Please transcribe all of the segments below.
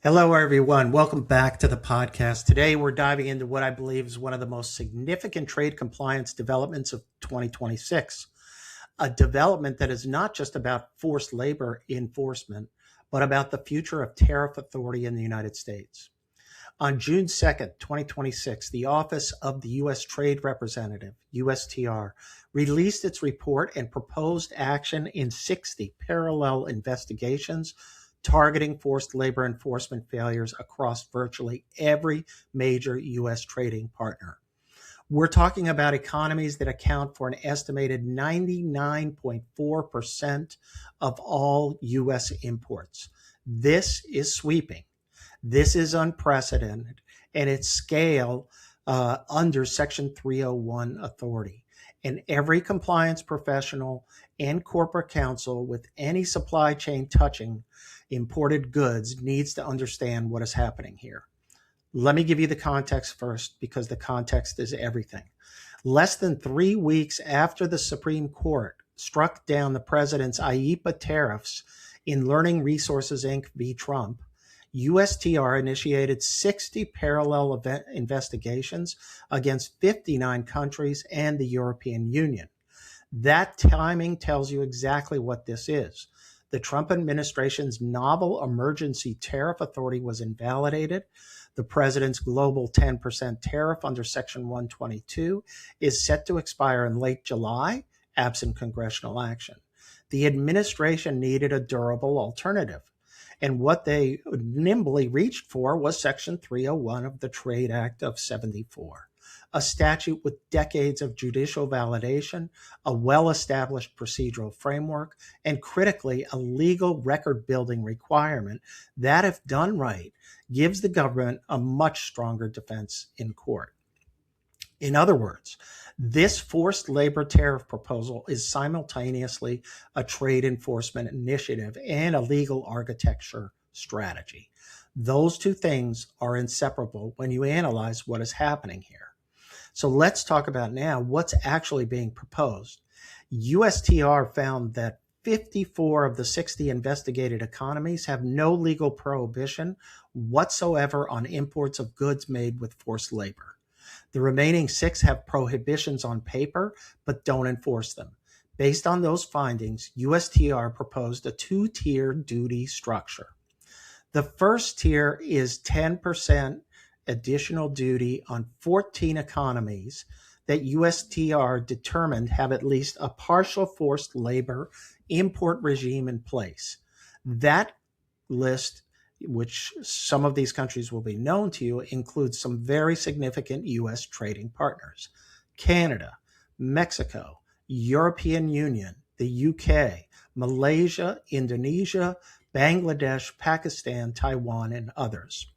Hello, everyone. Welcome back to the podcast. Today, we're diving into what I believe is one of the most significant trade compliance developments of 2026, a development that is not just about forced labor enforcement, but about the future of tariff authority in the United States. On June 2nd, 2026, the Office of the U.S. Trade Representative, USTR, released its report and proposed action in 60 parallel investigations targeting forced labor enforcement failures across virtually every major U.S. trading partner. We're talking about economies that account for an estimated 99.4% of all U.S. imports. This is sweeping. This is unprecedented, and its scale under Section 301 authority. And every compliance professional and corporate counsel with any supply chain touching imported goods needs to understand what is happening here. Let me give you the context first, because the context is everything. Less than 3 weeks after the Supreme Court struck down the president's IEEPA tariffs in Learning Resources Inc. v. Trump, USTR initiated 60 parallel investigations against 59 countries and the European Union. That timing tells you exactly what this is. The Trump administration's novel emergency tariff authority was invalidated. The president's global 10% tariff under Section 122 is set to expire in late July, absent congressional action. The administration needed a durable alternative. And what they nimbly reached for was Section 301 of the Trade Act of '74, a statute with decades of judicial validation, a well-established procedural framework, and critically, a legal record-building requirement that, if done right, gives the government a much stronger defense in court. In other words, this forced labor tariff proposal is simultaneously a trade enforcement initiative and a legal architecture strategy. Those two things are inseparable when you analyze what is happening here. So let's talk about now what's actually being proposed. USTR found that 54 of the 60 investigated economies have no legal prohibition whatsoever on imports of goods made with forced labor. The remaining 6 have prohibitions on paper, but don't enforce them. Based on those findings, USTR proposed a 2-tier duty structure. The first tier is 10% additional duty on 14 economies that USTR determined have at least a partial forced labor import regime in place. That list, which some of these countries will be known to you, includes some very significant U.S. trading partners: Canada, Mexico, European Union, the UK, Malaysia, Indonesia, Bangladesh, Pakistan, Taiwan, and others.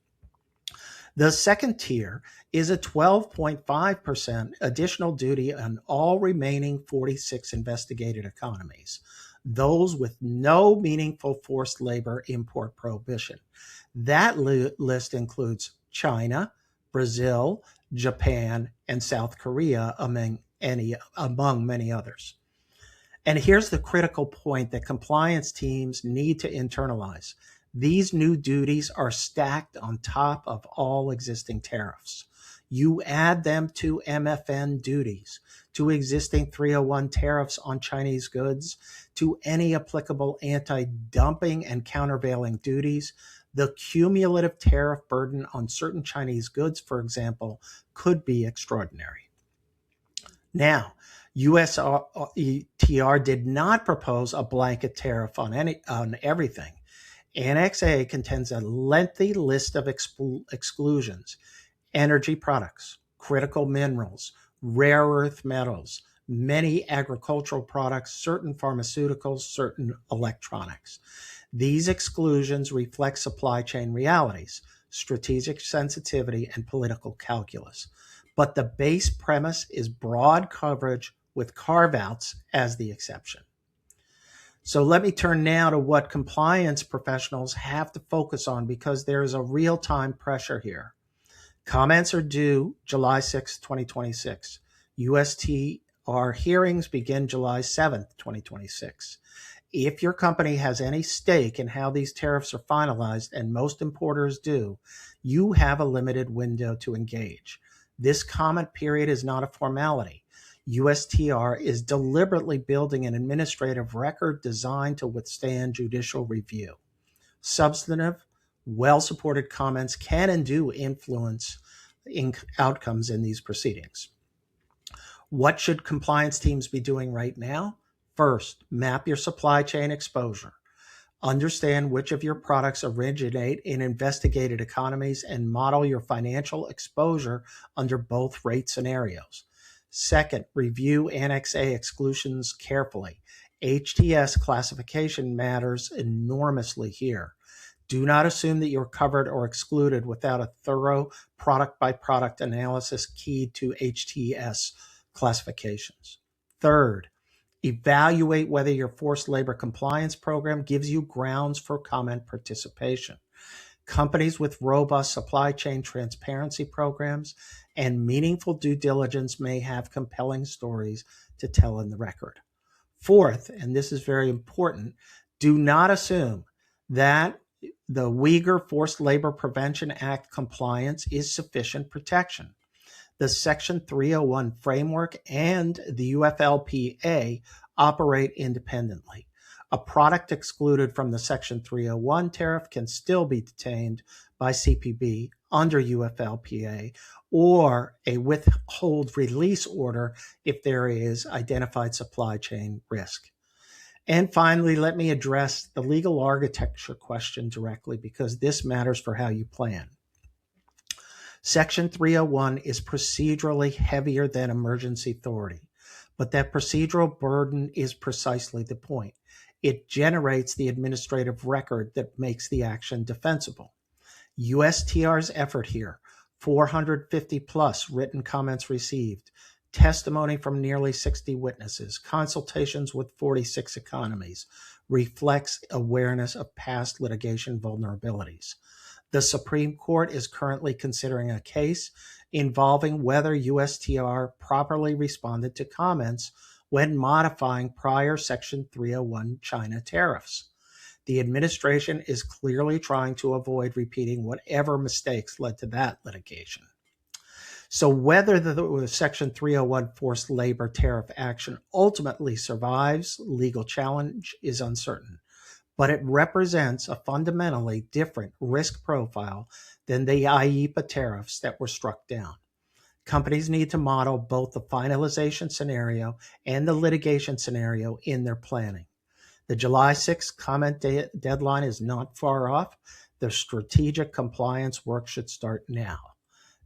The second tier is a 12.5% additional duty on all remaining 46 investigated economies, those with no meaningful forced labor import prohibition. That list includes China, Brazil, Japan, and South Korea, among many others. And here's the critical point that compliance teams need to internalize. These new duties are stacked on top of all existing tariffs. You add them to MFN duties, to existing 301 tariffs on Chinese goods, to any applicable anti-dumping and countervailing duties. The cumulative tariff burden on certain Chinese goods, for example, could be extraordinary. Now, USTR did not propose a blanket tariff on everything. Annex A contains a lengthy list of exclusions: energy products, critical minerals, rare earth metals, many agricultural products, certain pharmaceuticals, certain electronics. These exclusions reflect supply chain realities, strategic sensitivity, and political calculus. But the base premise is broad coverage with carve-outs as the exception. So let me turn now to what compliance professionals have to focus on, because there is a real-time pressure here. Comments are due July 6, 2026. USTR hearings begin July 7th, 2026. if your company has any stake in how these tariffs are finalized, and most importers do, you have a limited window to engage. This comment period is not a formality. USTR is deliberately building an administrative record designed to withstand judicial review. Substantive, well-supported comments can and do influence outcomes in these proceedings. What should compliance teams be doing right now? First, map your supply chain exposure. Understand which of your products originate in investigated economies and model your financial exposure under both rate scenarios. Second, review Annex A exclusions carefully. HTS classification matters enormously here. Do not assume that you're covered or excluded without a thorough product-by-product analysis keyed to HTS classifications. Third, evaluate whether your forced labor compliance program gives you grounds for comment participation. Companies with robust supply chain transparency programs and meaningful due diligence may have compelling stories to tell in the record. Fourth, and this is very important, do not assume that the Uyghur Forced Labor Prevention Act compliance is sufficient protection. The Section 301 framework and the UFLPA operate independently. A product excluded from the Section 301 tariff can still be detained by CPB under UFLPA or a withhold release order if there is identified supply chain risk. And finally, let me address the legal architecture question directly because this matters for how you plan. Section 301 is procedurally heavier than emergency authority, but that procedural burden is precisely the point. It generates the administrative record that makes the action defensible. USTR's effort here, 450 plus written comments received, testimony from nearly 60 witnesses, consultations with 46 economies, reflects awareness of past litigation vulnerabilities. The Supreme Court is currently considering a case involving whether USTR properly responded to comments when modifying prior Section 301 China tariffs. The administration is clearly trying to avoid repeating whatever mistakes led to that litigation. So whether the Section 301 forced labor tariff action ultimately survives legal challenge is uncertain, but it represents a fundamentally different risk profile than the IEEPA tariffs that were struck down. Companies need to model both the finalization scenario and the litigation scenario in their planning. The July 6th comment deadline is not far off. The strategic compliance work should start now.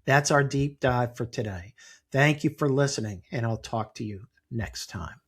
That's our deep dive for today. Thank you for listening, and I'll talk to you next time.